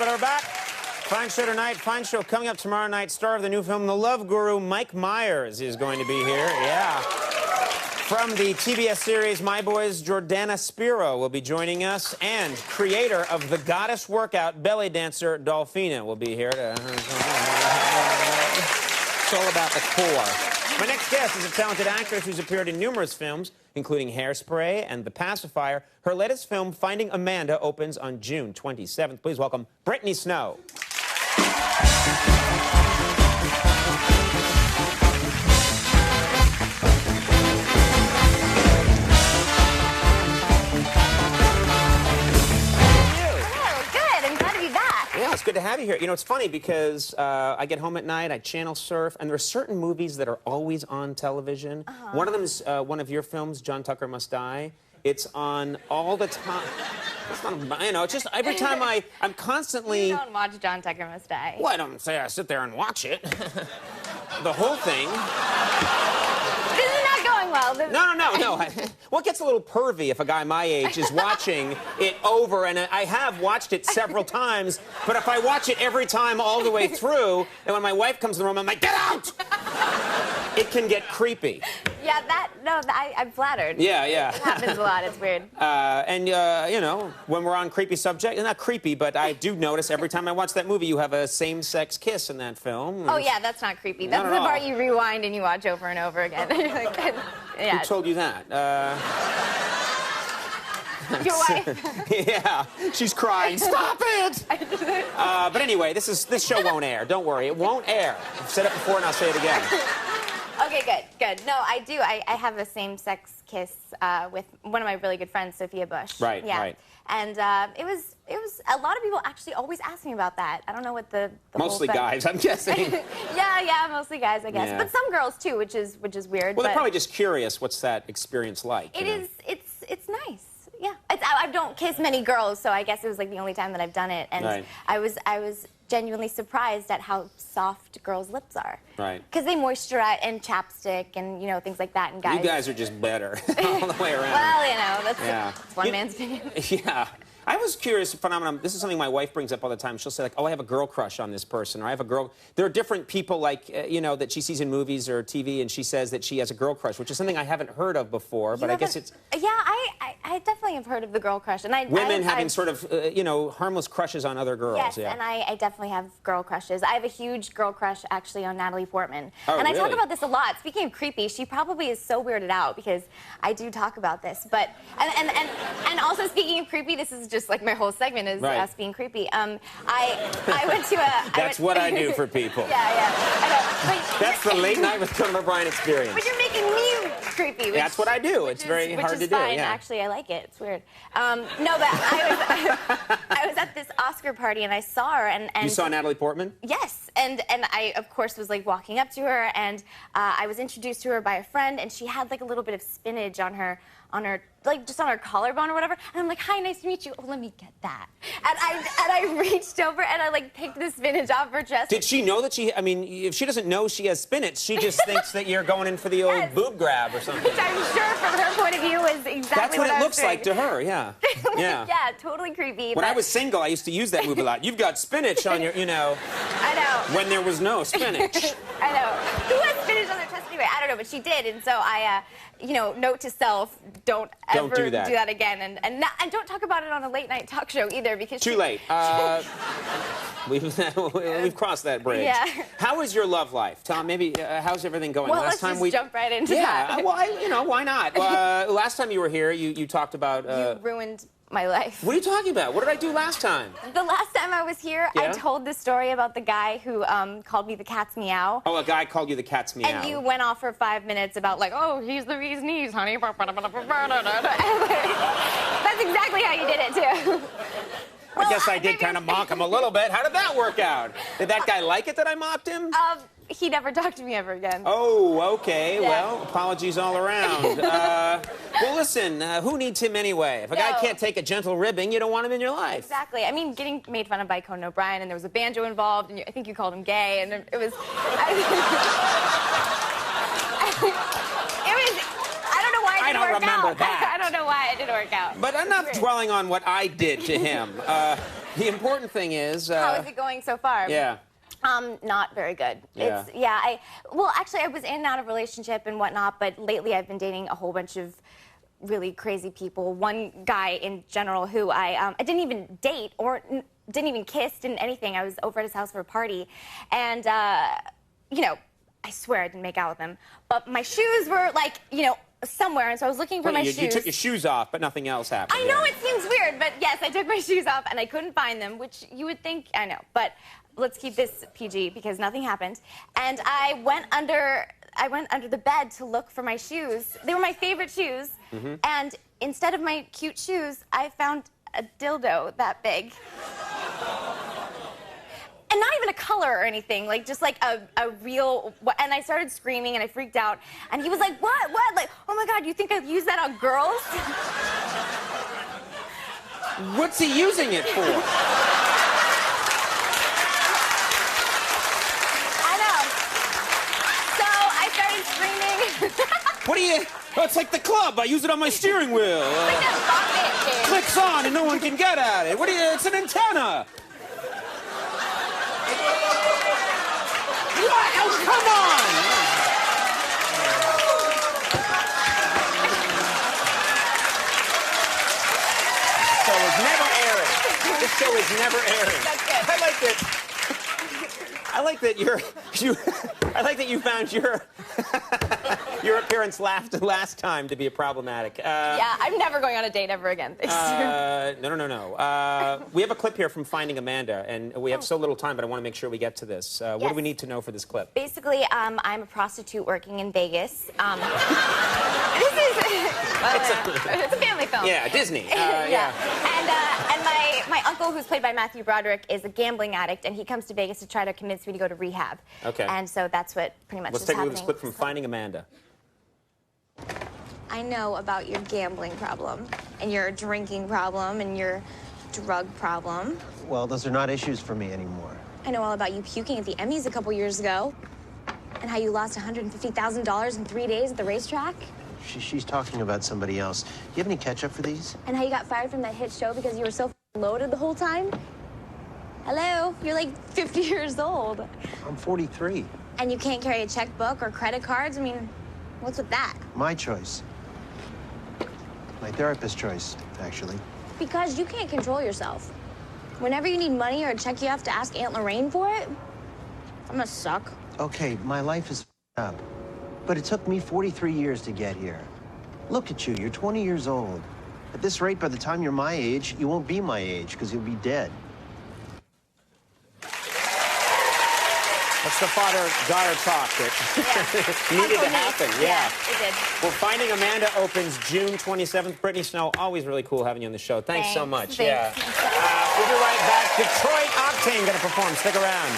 right, we're back. Fine show tonight. Fine show coming up tomorrow night. Star of the new film, The Love Guru, Mike Myers, is going to be here. Yeah. From the TBS series My Boys, Jordana Spiro will be joining us. And creator of the Goddess Workout, belly dancer Dolphina will be here. It's all about the core. My next guest is a talented actress who's appeared in numerous films, including Hairspray and The Pacifier. Her latest film, Finding Amanda, opens on June 27th. Please welcome Brittany Snow. Yeah, it's good to have you here. You know, it's funny because I get home at night, I channel surf, and there are certain movies that are always on television. One of them is one of your films, John Tucker Must Die. It's on all the time. It's not, you know, it's just every time I'm constantly... You don't watch John Tucker Must Die. Well, I don't say I sit there and watch it. The whole thing. This is not going well. No. Well, it gets a little pervy if a guy my age is watching it over, and I have watched it several times, but if I watch it every time all the way through, and when my wife comes in the room, I'm like, get out! It can get creepy. Yeah, I'm flattered. Yeah. It happens a lot, it's weird. You know, when we're on creepy subject, not creepy, but I do notice every time I watch that movie, you have a same-sex kiss in that film. Oh, yeah, that's not creepy. That's the part you rewind and you watch over and over again. Yeah. Who told you that? Your wife. Yeah, she's crying. Stop it! But anyway, this show won't air. Don't worry, it won't air. I've said it before and I'll say it again. Okay, good. No, I do. I have a same-sex kiss with one of my really good friends, Sophia Bush. Right, yeah. right. And it was a lot of people actually always ask me about that. I don't know what the mostly whole guys, I'm guessing. yeah, mostly guys, I guess. Yeah. But some girls too, which is weird. Well, they're probably just curious. What's that experience like? It's nice. Yeah, I don't kiss many girls, so I guess it was like the only time that I've done it, and right. I was genuinely surprised at how soft girls' lips are. Right. Because they moisturize and chapstick and things like that. And guys. You guys are just better all the way around. Well, that's one man's opinion. Yeah. I was curious phenomenon. This is something my wife brings up all the time. She'll say, like, oh, I have a girl crush on this person, or I have a girl... There are different people, like, that she sees in movies or TV, and she says that she has a girl crush, which is something I haven't heard of before, but I guess it's... Yeah, I definitely have heard of the girl crush. And women having sort of, harmless crushes on other girls. Yes, yeah. and I definitely have girl crushes. I have a huge girl crush, actually, on Natalie Portman. Oh, and I really? talk about this a lot. Speaking of creepy, she probably is so weirded out, because I do talk about this. But, and also, speaking of creepy, this is just like my whole segment is us being creepy. I went to a... That's what I do for people. Yeah. I know. That's the late night with Conan O'Brien experience. But you're making me creepy. That's what I do. It's very hard to do. Fine. Yeah. Actually, I like it. It's weird. No, but I was at this Oscar party and I saw her and You saw Natalie Portman? Yes, and I of course was like walking up to her, and I was introduced to her by a friend, and she had like a little bit of spinach on her like just on her collarbone or whatever, and I'm like, hi, nice to meet you. Oh, let me get that. And I reached over and I like picked the spinach off her chest. Did she know that if she doesn't know she has spinach, she just thinks that you're going in for the old boob grab or something. Which I'm sure from her point of view is exactly That's what it looks doing. like to her, yeah. Yeah, totally creepy. When I was single, I used to use that move a lot. You've got spinach on your, I know. When there was no spinach. I know. Who has spinach on their chest anyway? I don't know, but she did, and so I, note to self, don't ever do that again, and don't talk about it on a late night talk show either, because too late. We've crossed that bridge. Yeah. How is your love life, Tom? Maybe how's everything going? Well, let's just jump right into that. Yeah. Well, why not? Last time you were here, you talked about. You ruined my life. What are you talking about? What did I do last time? The last time I was here, I told the story about the guy who called me the cat's meow. Oh, a guy called you the cat's meow. And you went off for 5 minutes about like, oh, he's the bee's knees, honey. That's exactly how you did it too. I guess I did kind of mock him a little bit. How did that work out? Did that guy like it that I mocked him? He never talked to me ever again. Oh, okay. Yeah. Well, apologies all around. Well, listen, who needs him anyway? If a guy can't take a gentle ribbing, you don't want him in your life. Exactly. I mean, getting made fun of by Conan O'Brien, and there was a banjo involved, and I think you called him gay, and it was... I don't know why it didn't work out. I don't remember that. I don't know why it didn't work out. But I'm not dwelling on what I did to him. The important thing is... How is it going so far? Yeah. Not very good. Yeah. Well, actually, I was in and out of a relationship and whatnot, but lately I've been dating a whole bunch of really crazy people. One guy in general who I didn't even date or didn't even kiss, didn't anything. I was over at his house for a party, and you know, I swear I didn't make out with him, but my shoes were like, you know, somewhere, and so I was looking for my shoes. You took your shoes off, but nothing else happened. I know it seems weird, but yes, I took my shoes off and I couldn't find them, which you would think, I know, but let's keep this PG because nothing happened. And I went under the bed to look for my shoes. They were my favorite shoes. Mm-hmm. And instead of my cute shoes, I found a dildo that big. And not even a color or anything, like just like a real, and I started screaming and I freaked out. And he was like, what? Like, oh my God, you think I'd use that on girls? What's he using it for? I know. So I started screaming. What do you, oh, it's like the club. I use it on my steering wheel. Like that bucket, kid. Clicks on and no one can get at it. What do you, it's an antenna. What? Oh, come on! This show is never airing. That's good. I like that you found your appearance last time to be problematic. Yeah, I'm never going on a date ever again. No. We have a clip here from Finding Amanda, and we have so little time, but I want to make sure we get to this. What do we need to know for this clip? Basically, I'm a prostitute working in Vegas. It's a family film. Yeah, Disney. Yeah. And my uncle, who's played by Matthew Broderick, is a gambling addict, and he comes to Vegas to try to convince me to go to rehab. Okay. And so that's what pretty much Let's is take a happening. look at this clip from Finding Amanda. I know about your gambling problem, and your drinking problem, and your drug problem. Well, those are not issues for me anymore. I know all about you puking at the Emmys a couple years ago, and how you lost $150,000 in 3 days at the racetrack. She's talking about somebody else. Do you have any ketchup for these? And how you got fired from that hit show because you were so loaded the whole time. Hello, you're like 50 years old. I'm 43. And you can't carry a checkbook or credit cards? I mean, what's with that? My choice. My therapist's choice, actually. Because you can't control yourself. Whenever you need money or a check, you have to ask Aunt Lorraine for it. I'm gonna suck. Okay, my life is up. But it took me 43 years to get here. Look at you, you're 20 years old. At this rate, by the time you're my age, you won't be my age, because you'll be dead. That's the father-daughter talk that needed to happen. Yeah, it did. Well, Finding Amanda opens June 27th. Brittany Snow, always really cool having you on the show. Thanks so much. Thanks. Yeah. We'll be right back. Detroit Octane going to perform. Stick around.